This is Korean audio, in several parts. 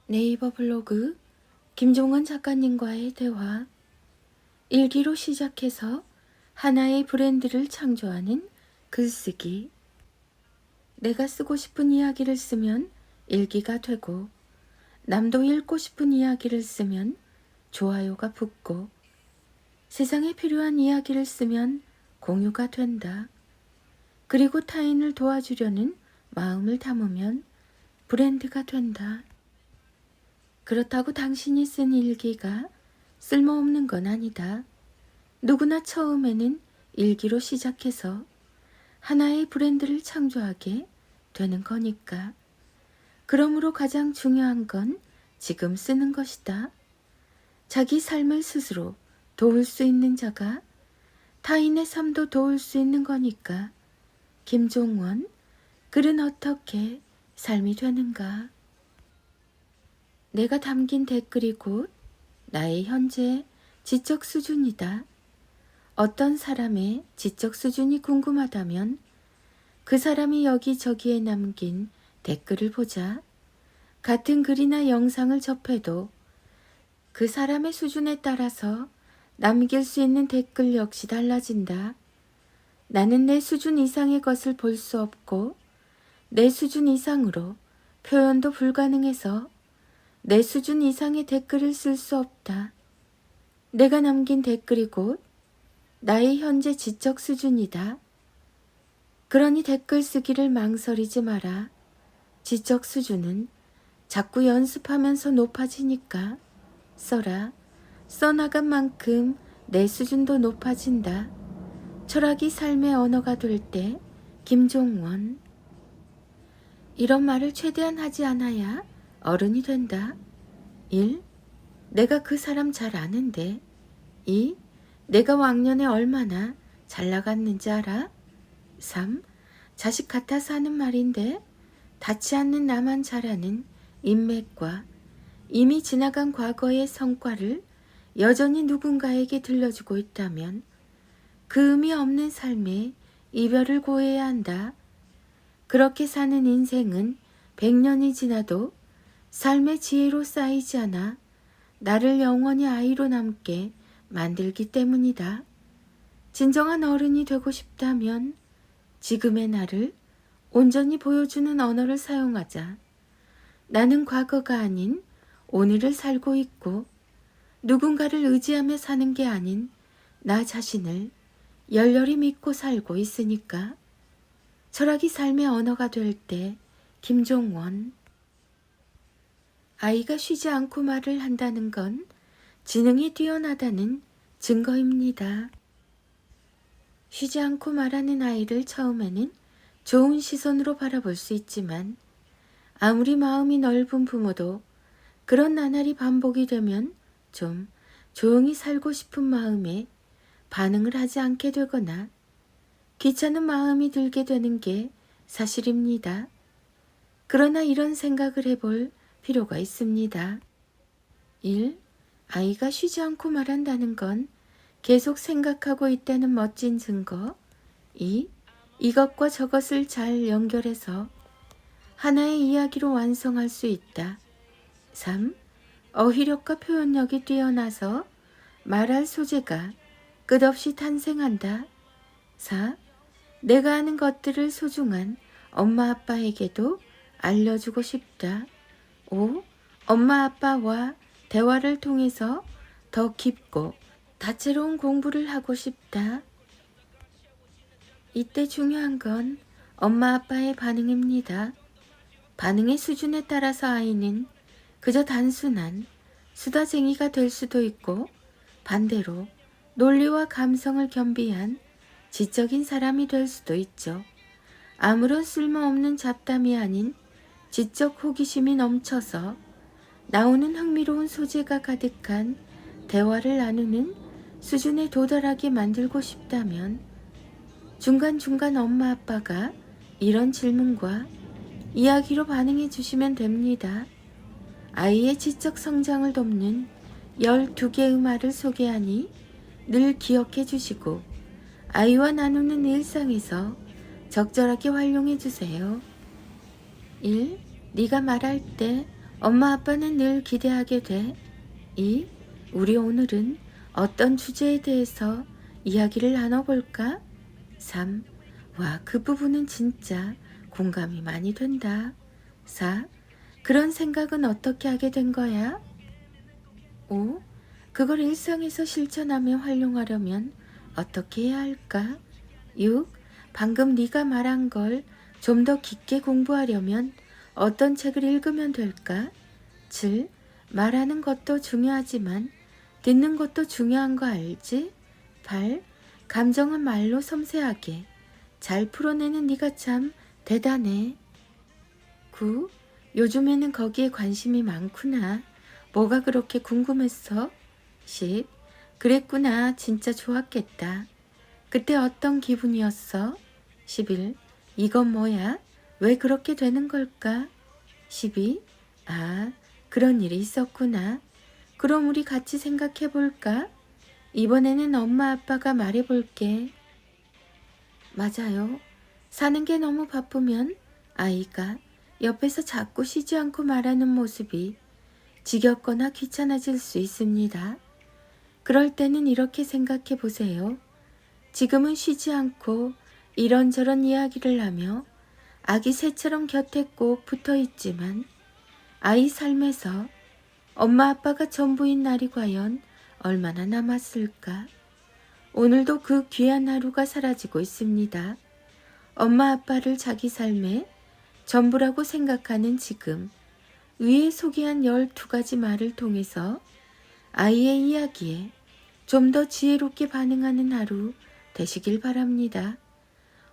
네이버 블로그 김종원 작가님과의 대화. 일기로 시작해서 하나의 브랜드를 창조하는 글쓰기. 내가 쓰고 싶은 이야기를 쓰면 일기가 되고, 남도 읽고 싶은 이야기를 쓰면 좋아요가 붙고, 세상에 필요한 이야기를 쓰면 공유가 된다. 그리고 타인을 도와주려는 마음을 담으면 브랜드가 된다. 그렇다고 당신이 쓴 일기가 쓸모없는 건 아니다. 누구나 처음에는 일기로 시작해서 하나의 브랜드를 창조하게 되는 거니까. 그러므로 가장 중요한 건 지금 쓰는 것이다. 자기 삶을 스스로 도울 수 있는 자가 타인의 삶도 도울 수 있는 거니까. 김종원, 글은 어떻게 삶이 되는가? 내가 담긴 댓글이 곧 나의 현재 지적 수준이다. 어떤 사람의 지적 수준이 궁금하다면 그 사람이 여기저기에 남긴 댓글을 보자. 같은 글이나 영상을 접해도 그 사람의 수준에 따라서 남길 수 있는 댓글 역시 달라진다. 나는 내 수준 이상의 것을 볼 수 없고 내 수준 이상으로 표현도 불가능해서 내 수준 이상의 댓글을 쓸 수 없다. 내가 남긴 댓글이 곧 나의 현재 지적 수준이다. 그러니 댓글 쓰기를 망설이지 마라. 지적 수준은 자꾸 연습하면서 높아지니까 써라. 써나간 만큼 내 수준도 높아진다. 철학이 삶의 언어가 될 때 김종원. 이런 말을 최대한 하지 않아야 어른이 된다. 1. 내가 그 사람 잘 아는데. 2. 내가 왕년에 얼마나 잘 나갔는지 알아? 3. 자식 같아서 하는 말인데 닿지 않는 나만 잘 아는 인맥과 이미 지나간 과거의 성과를 여전히 누군가에게 들려주고 있다면 그 의미 없는 삶에 이별을 고해야 한다. 그렇게 사는 인생은 100년이 지나도 삶의 지혜로 쌓이지 않아 나를 영원히 아이로 남게 만들기 때문이다. 진정한 어른이 되고 싶다면 지금의 나를 온전히 보여주는 언어를 사용하자. 나는 과거가 아닌 오늘을 살고 있고 누군가를 의지하며 사는 게 아닌 나 자신을 열렬히 믿고 살고 있으니까. 철학이 삶의 언어가 될 때 김종원. 아이가 쉬지 않고 말을 한다는 건 지능이 뛰어나다는 증거입니다. 쉬지 않고 말하는 아이를 처음에는 좋은 시선으로 바라볼 수 있지만 아무리 마음이 넓은 부모도 그런 나날이 반복이 되면 좀 조용히 살고 싶은 마음에 반응을 하지 않게 되거나 귀찮은 마음이 들게 되는 게 사실입니다. 그러나 이런 생각을 해볼 필요가 있습니다. 1. 아이가 쉬지 않고 말한다는 건 계속 생각하고 있다는 멋진 증거. 2. 이것과 저것을 잘 연결해서 하나의 이야기로 완성할 수 있다. 3. 어휘력과 표현력이 뛰어나서 말할 소재가 끝없이 탄생한다. 4. 내가 아는 것들을 소중한 엄마 아빠에게도 알려주고 싶다. 5. 엄마 아빠와 대화를 통해서 더 깊고 다채로운 공부를 하고 싶다. 이때 중요한 건 엄마 아빠의 반응입니다. 반응의 수준에 따라서 아이는 그저 단순한 수다쟁이가 될 수도 있고 반대로 논리와 감성을 겸비한 지적인 사람이 될 수도 있죠. 아무런 쓸모없는 잡담이 아닌 지적 호기심이 넘쳐서 나오는 흥미로운 소재가 가득한 대화를 나누는 수준에 도달하게 만들고 싶다면 중간중간 엄마 아빠가 이런 질문과 이야기로 반응해 주시면 됩니다. 아이의 지적 성장을 돕는 12개의 말을 소개하니 늘 기억해 주시고 아이와 나누는 일상에서 적절하게 활용해 주세요. 1. 네가 말할 때 엄마 아빠는 늘 기대하게 돼. 2. 우리 오늘은 어떤 주제에 대해서 이야기를 나눠볼까? 3. 와, 그 부분은 진짜 공감이 많이 된다. 4. 그런 생각은 어떻게 하게 된 거야? 5. 그걸 일상에서 실천하며 활용하려면 어떻게 해야 할까? 6. 방금 네가 말한 걸 좀 더 깊게 공부하려면 어떤 책을 읽으면 될까? 7. 말하는 것도 중요하지만 듣는 것도 중요한 거 알지? 8. 감정은 말로 섬세하게 잘 풀어내는 네가 참 대단해. 9. 요즘에는 거기에 관심이 많구나. 뭐가 그렇게 궁금했어? 10. 그랬구나. 진짜 좋았겠다. 그때 어떤 기분이었어? 11. 이건 뭐야? 왜 그렇게 되는 걸까? 12. 아, 그런 일이 있었구나. 그럼 우리 같이 생각해 볼까? 이번에는 엄마 아빠가 말해 볼게. 맞아요. 사는 게 너무 바쁘면 아이가 옆에서 자꾸 쉬지 않고 말하는 모습이 지겹거나 귀찮아질 수 있습니다. 그럴 때는 이렇게 생각해 보세요. 지금은 쉬지 않고 이런저런 이야기를 하며 아기 새처럼 곁에 꼭 붙어 있지만 아이 삶에서 엄마 아빠가 전부인 날이 과연 얼마나 남았을까? 오늘도 그 귀한 하루가 사라지고 있습니다. 엄마 아빠를 자기 삶의 전부라고 생각하는 지금 위에 소개한 12가지 말을 통해서 아이의 이야기에 좀 더 지혜롭게 반응하는 하루 되시길 바랍니다.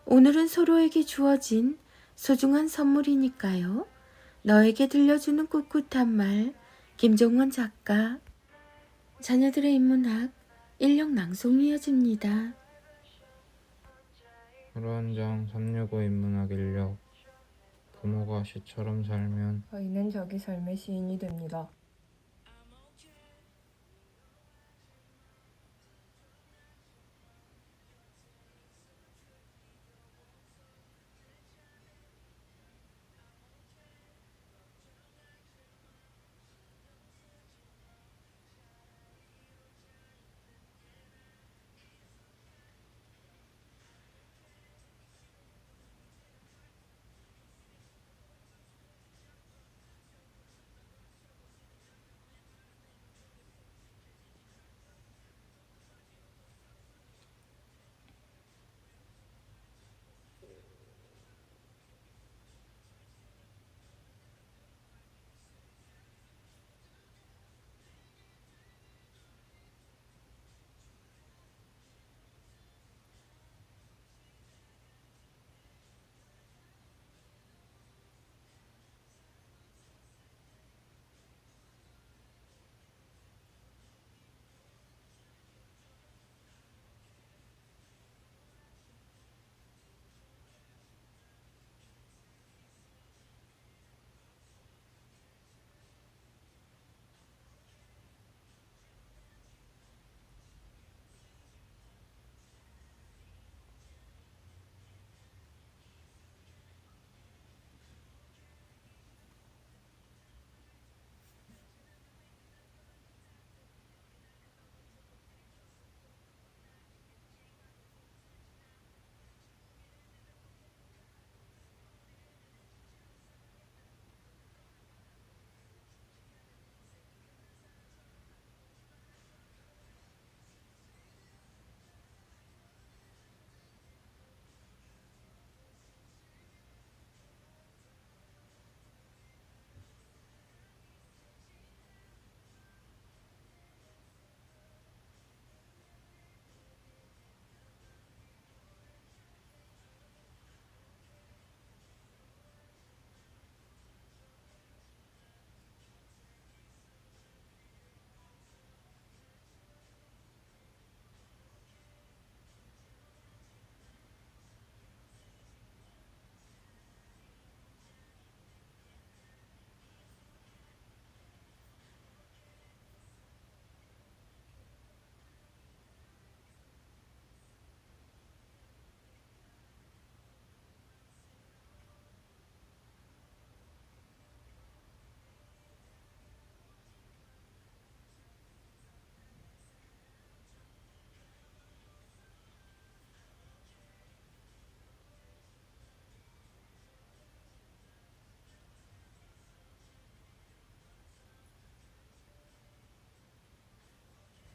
오늘은 서로에게 주어진 소중한 선물이니까요. 너에게 들려주는 꿋꿋한 말, 김종원 작가. 자녀들의 인문학 인력 낭송이 이어집니다. 불원정 365 인문학 인력 부모가 시처럼 살면 아이는 자기 삶의 시인이 됩니다.